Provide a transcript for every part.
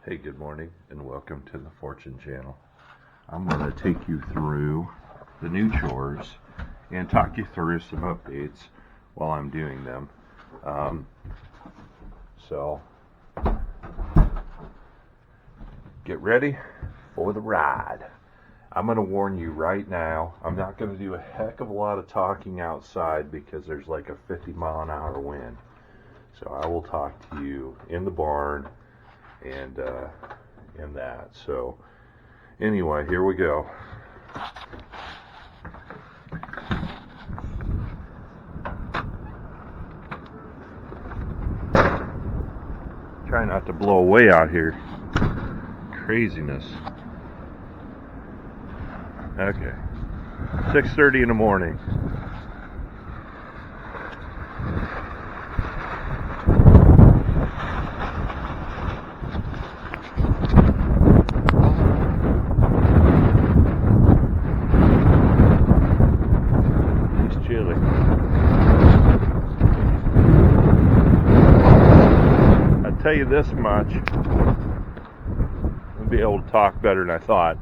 Hey, good morning and welcome to the Fortune channel. I'm going to take you through the new chores and talk you through some updates while I'm doing them. So get ready for the ride. I'm going to warn you right now, I'm not going to do a heck of a lot of talking outside because there's like a 50-mile-an-hour wind. So I will talk to you in the barn and that. So anyway, here we go. Try not to blow away out here. Craziness. Okay. 6:30 in the morning. Tell you this much, I'll be able to talk better than I thought.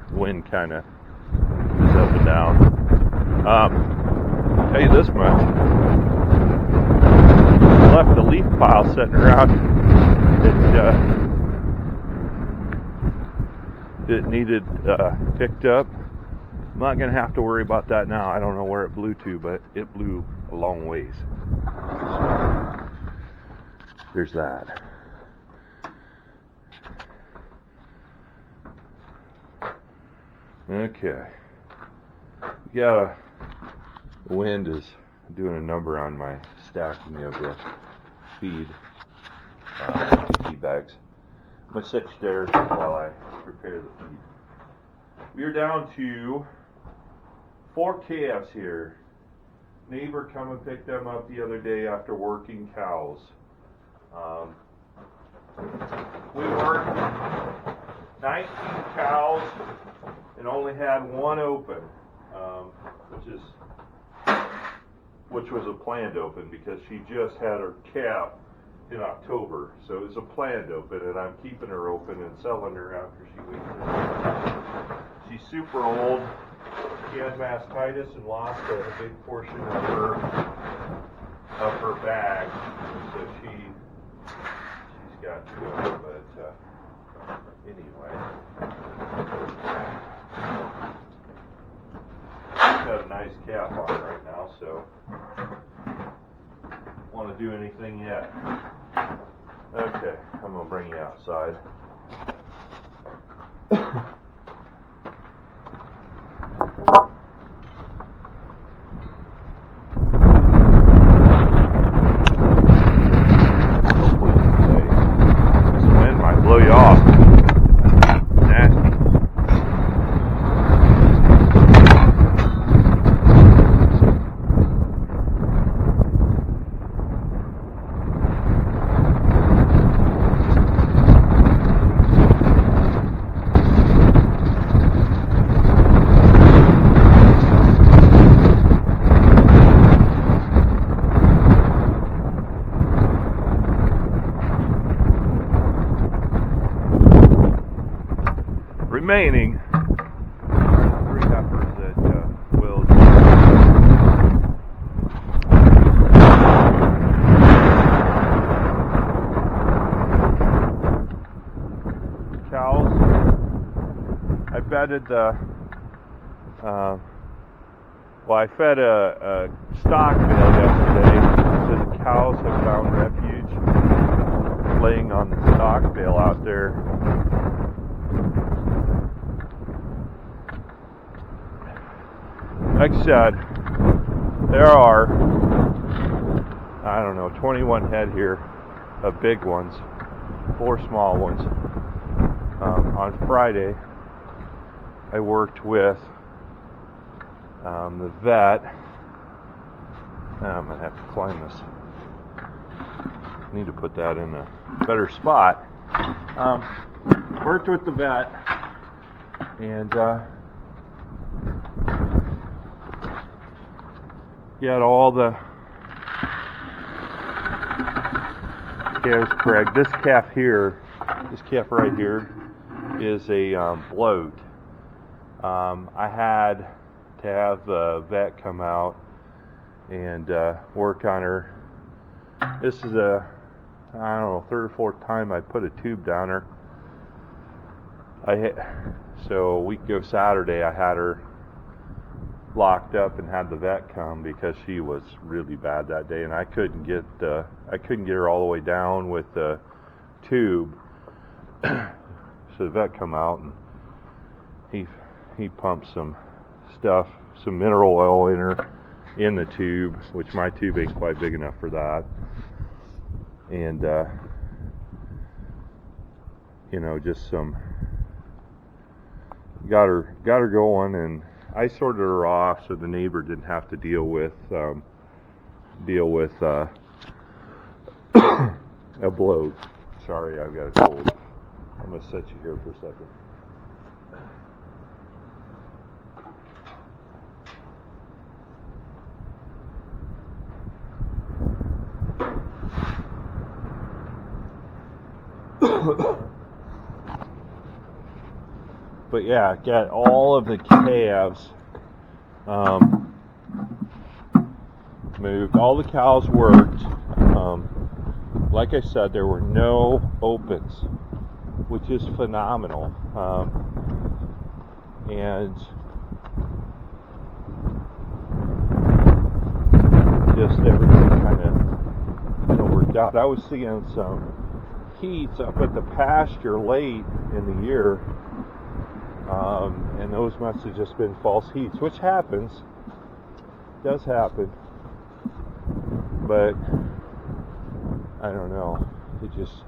The wind kind of is up and down. Tell you this much, I left the leaf pile sitting around. It needed picked up. I'm not going to have to worry about that now. I don't know where it blew to, but it blew a long ways. There's that. Okay. Yeah, the wind is doing a number on my stacking of the feed bags. I'm going to sit there while I prepare the feed. We are down to 4 calves here. Neighbor come and picked them up the other day after working cows. We worked 19 cows and only had one open, which was a planned open because she just had her calf in October, so it was a planned open, and I'm keeping her open and selling her after she weans her. She's super old. She had mastitis and lost a big portion of her bag, so she's got to go, but anyway, she's got a nice calf on right now, so don't want to do anything yet. Okay, I'm going to bring you outside. Remaining 3 heifers that will cows. I bedded I fed a stock bale yesterday, so the cows have found refuge laying on the stock bale out there. Like I said, there are, 21 head here of big ones, 4 small ones. On Friday, I worked with the vet. I'm going to have to climb this. I need to put that in a better spot. Worked with the vet, and he had all the calves correct. This calf here, this calf right here, is a bloat. I had to have the vet come out and work on her. This is a, I don't know, third or fourth time I put a tube down her. So a week ago Saturday I had her locked up and had the vet come because she was really bad that day, and I couldn't get her all the way down with the tube. So the vet come out and he pumped some stuff, some mineral oil in her, in the tube, which my tube ain't quite big enough for that. And you know, just some got her going, and I sorted her off so the neighbor didn't have to deal with a bloat. Sorry, I've got a cold. I'm gonna set you here for a second. But yeah, got all of the calves moved. All the cows worked. Like I said, there were no opens, which is phenomenal. And just everything kind of worked out. I was seeing some heats up at the pasture late in the year. And those must have just been false heats, which happens, does happen, but I don't know, it just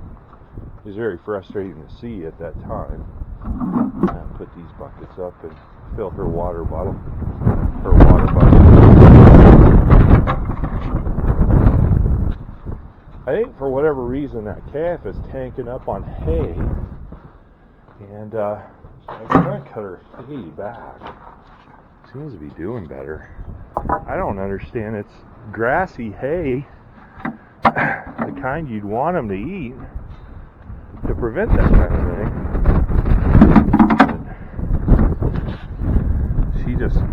is very frustrating to see at that time. I put these buckets up and fill her water bucket. I think for whatever reason that calf is tanking up on hay, and I'm going to cut her hay back. Seems to be doing better. I don't understand. It's grassy hay, the kind you'd want them to eat to prevent that kind of thing. But she just got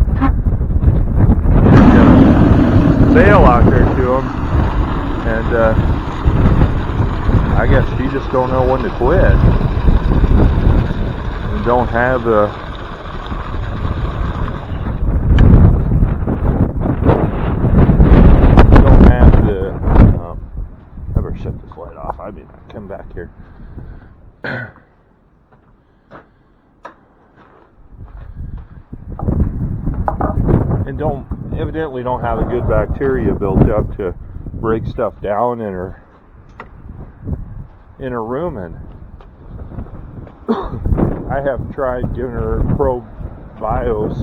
a sail out there to them, and I guess she just don't know when to quit. Don't have the I better shut this light off. I mean, come back here. And evidently don't have a good bacteria built up to break stuff down in her rumen. I have tried giving her probios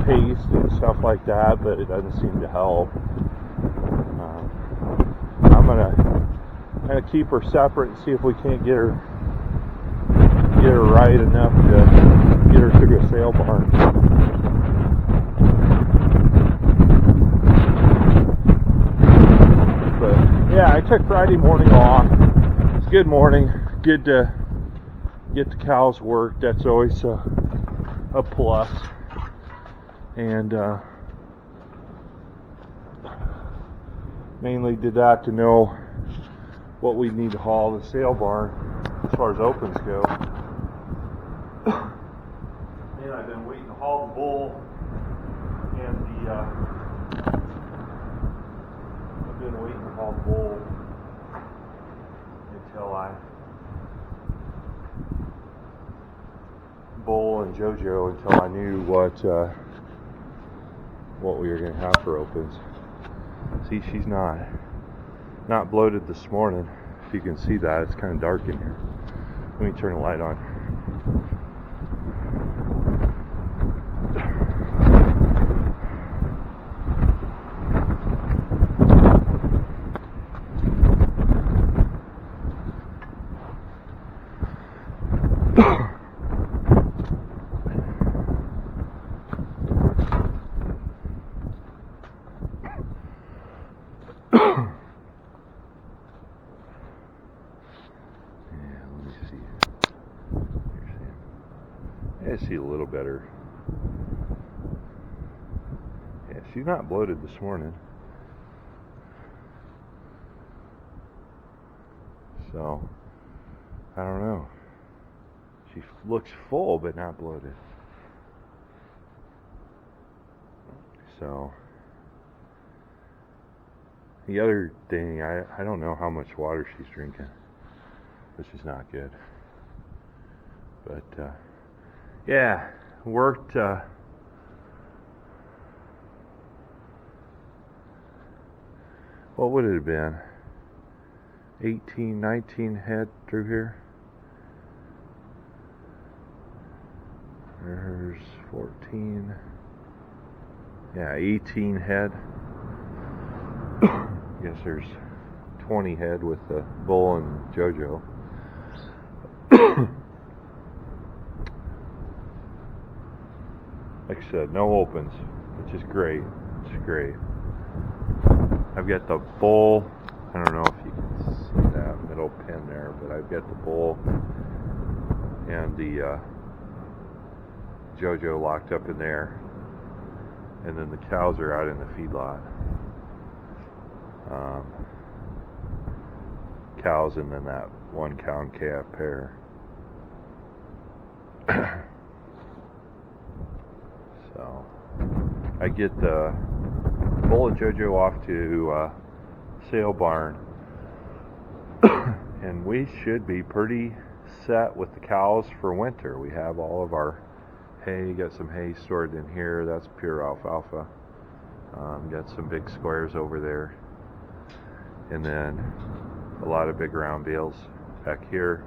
paste and stuff like that, but it doesn't seem to help. I'm gonna kind of keep her separate and see if we can't get her right enough to get her to the sale barn. But yeah, I took Friday morning off. It's a good morning. Good to get the cows worked. That's always a plus. And mainly did that to know what we need to haul the sale barn as far as opens go. And I've been waiting to haul the bull and I've been waiting to haul the bull until Bull and JoJo until I knew what we were going to have for opens. See, she's not bloated this morning. If you can see that, it's kind of dark in here. Let me turn the light on. see a little better. Yeah, she's not bloated this morning. So, I don't know. She looks full, but not bloated. So, the other thing, I don't know how much water she's drinking, which is not good. But, yeah, worked, what would it have been? 18, 19 head through here. There's 14. Yeah, 18 head. I guess there's 20 head with the bull and JoJo. Like I said, no opens, which is great. It's great. I've got the bull. I don't know if you can see that middle pin there, but I've got the bull and the JoJo locked up in there, and then the cows are out in the feedlot. Cows and then that one cow and calf pair. So I get the bull and JoJo off to sale barn, and we should be pretty set with the cows for winter. We have all of our hay, got some hay stored in here. That's pure alfalfa. Got some big squares over there, and then a lot of big round bales back here,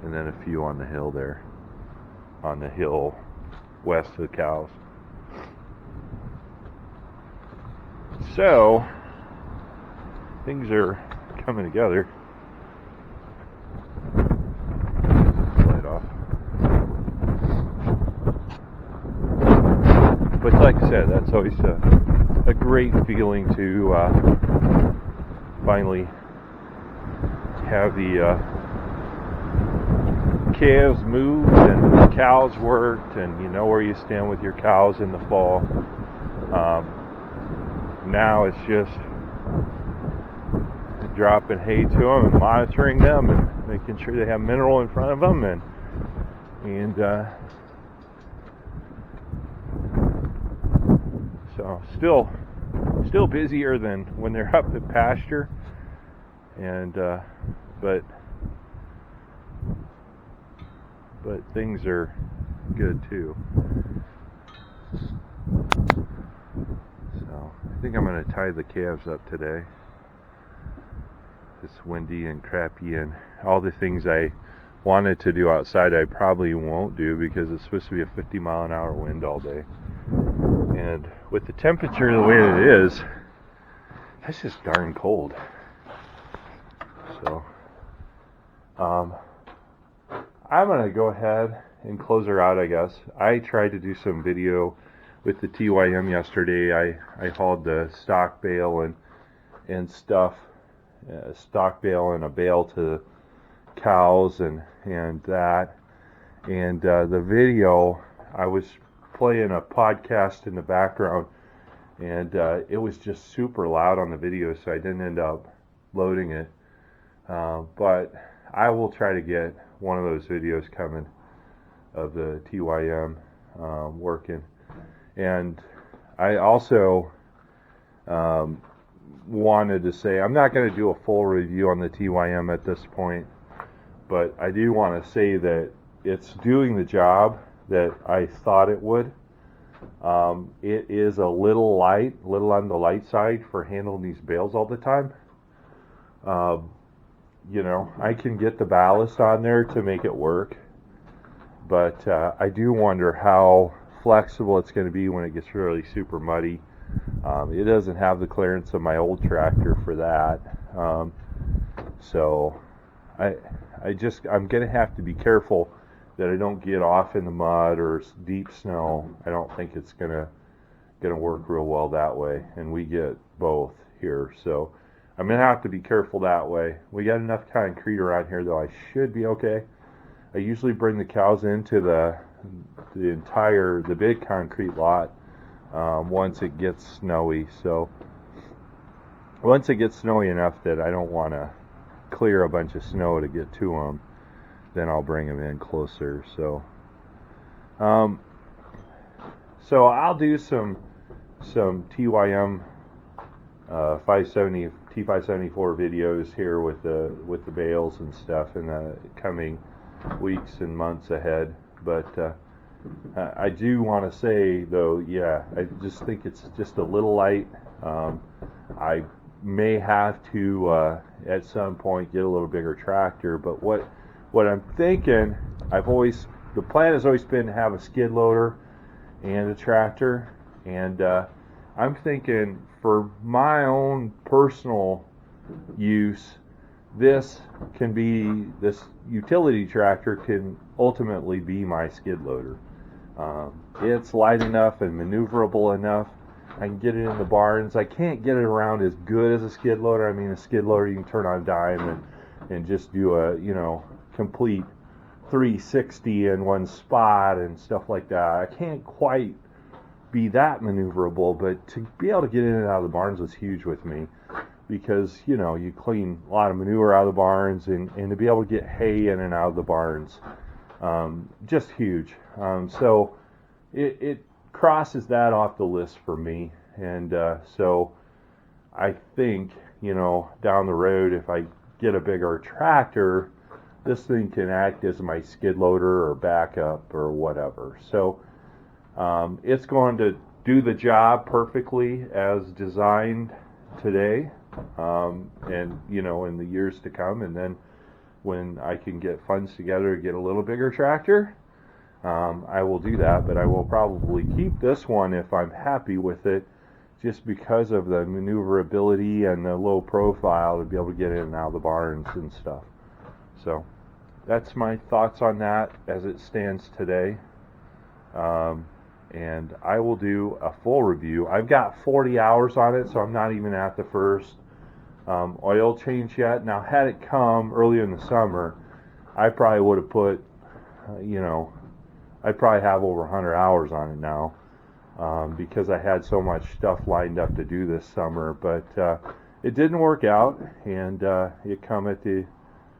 and then a few on the hill there, on the hill west of the cows. So things are coming together. Light off. But like I said, that's always a great feeling to finally have the calves moved and the cows worked, and you know where you stand with your cows in the fall. Now it's just dropping hay to them and monitoring them and making sure they have mineral in front of them, and so still busier than when they're up at pasture, and but things are good too. So I think I'm going to tie the calves up today. It's windy and crappy, and all the things I wanted to do outside I probably won't do because it's supposed to be a 50-mile-an-hour wind all day. And with the temperature the way it is, that's just darn cold. So I'm going to go ahead and close her out, I guess. I tried to do some video with the TYM yesterday. I hauled the stock bale and stuff, stock bale and a bale to cows and that. And the video, I was playing a podcast in the background, and it was just super loud on the video, so I didn't end up loading it. But I will try to get one of those videos coming of the TYM working. And I also wanted to say, I'm not going to do a full review on the TYM at this point, but I do want to say that it's doing the job that I thought it would. It is a little on the light side for handling these bales all the time. You know, I can get the ballast on there to make it work, but I do wonder how flexible it's going to be when it gets really super muddy. It doesn't have the clearance of my old tractor for that, so I'm going to have to be careful that I don't get off in the mud or deep snow. I don't think it's gonna work real well that way, and we get both here, so I'm gonna have to be careful that way. We got enough concrete around here, though. I should be okay. I usually bring the cows into the the big concrete lot once it gets snowy. So once it gets snowy enough that I don't want to clear a bunch of snow to get to them, then I'll bring them in closer. So so I'll do some TYM 570 T574 videos here with the bales and stuff in the coming weeks and months ahead. But I do want to say though, yeah, I just think it's just a little light. I may have to at some point get a little bigger tractor, but what I'm thinking, the plan has always been to have a skid loader and a tractor, and I'm thinking for my own personal use, this utility tractor can ultimately be my skid loader. It's light enough and maneuverable enough. I can get it in the barns. I can't get it around as good as a skid loader. I mean, a skid loader you can turn on a dime and just do a complete 360 in one spot and stuff like that. I can't quite be that maneuverable, but to be able to get in and out of the barns was huge with me, because you clean a lot of manure out of the barns, and to be able to get hay in and out of the barns, just huge. So it crosses that off the list for me, and so I think down the road, if I get a bigger tractor, this thing can act as my skid loader or backup or whatever. So it's going to do the job perfectly as designed today, and in the years to come. And then when I can get funds together to get a little bigger tractor, I will do that. But I will probably keep this one if I'm happy with it, just because of the maneuverability and the low profile to be able to get in and out of the barns and stuff. So that's my thoughts on that as it stands today. And I will do a full review. I've got 40 hours on it, so I'm not even at the first oil change yet. Now, had it come earlier in the summer, I probably would have put, I probably have over 100 hours on it now, because I had so much stuff lined up to do this summer. But it didn't work out, and it come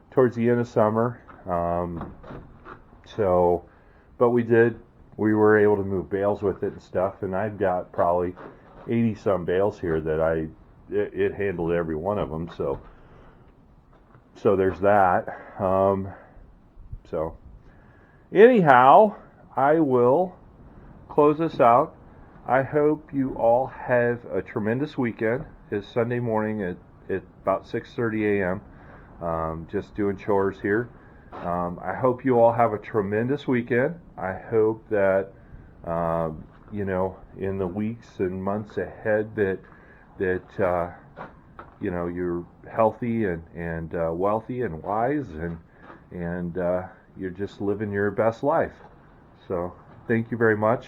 towards the end of summer. But we were able to move bales with it and stuff, and I've got probably 80 some bales here that it handled every one of them. So there's that. So anyhow, I will close this out. I hope you all have a tremendous weekend. It's Sunday morning at about 6:30 a.m. Just doing chores here. I hope you all have a tremendous weekend. I hope that in the weeks and months ahead that you're healthy and wealthy and wise, and you're just living your best life. So thank you very much.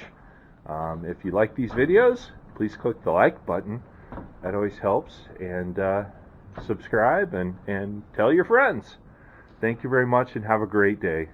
If you like these videos, please click the like button. That always helps. And subscribe and tell your friends. Thank you very much, and have a great day.